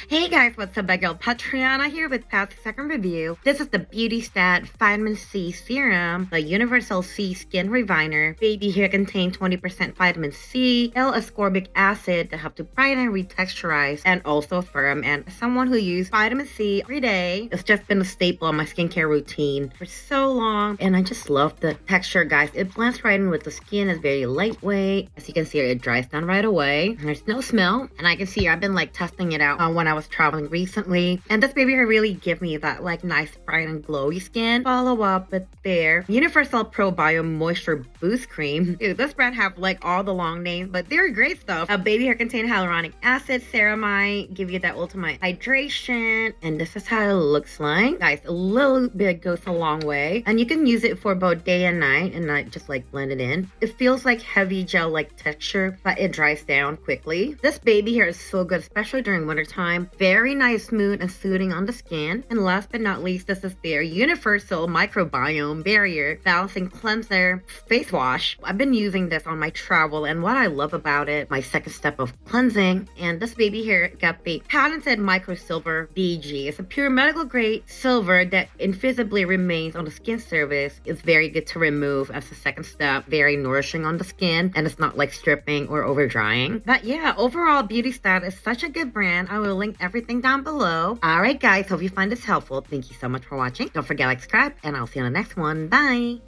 Hey guys, what's up? My girl Patriana here with Pat's second review. This is the Beautystat Vitamin C Serum, the Universal C Skin Refiner. Baby here contains 20% vitamin C, L-ascorbic acid that help to brighten, retexturize, and also firm. And as someone who uses vitamin C every day, it's just been a staple of my skincare routine for so long. And I just love the texture, guys. It blends right in with the skin. It's very lightweight. As you can see, it dries down right away. There's no smell. And I can see I've been like testing it out when I was traveling recently, and this baby here really give me that like nice bright and glowy skin. Follow up with their Universal Pro Bio Moisture Boost Cream. Dude, this brand have like all the long names, but they're great stuff. A baby hair contain hyaluronic acid, ceramide, give you that ultimate hydration, and this is how it looks like. Guys, a little bit goes a long way, and you can use it for both day and night, and not just like blend it in. It feels like heavy gel like texture, but it dries down quickly. This baby hair is so good, especially during wintertime. Very nice, smooth, and soothing on the skin. And last but not least, this is their Universal Microbiome Barrier Balancing Cleanser Face Wash. I've been using this on my travel, and what I love about it, my second step of cleansing, and this baby here got the patented Micro Silver BG. It's a pure medical grade silver that invisibly remains on the skin surface. It's very good to remove as a second step. Very nourishing on the skin, and it's not like stripping or over drying. But yeah, overall, Beautystat is such a good brand. I will link everything down below. Alright guys, hope you find this helpful. Thank you so much for watching. Don't forget to like, subscribe, and I'll see you on the next one. Bye!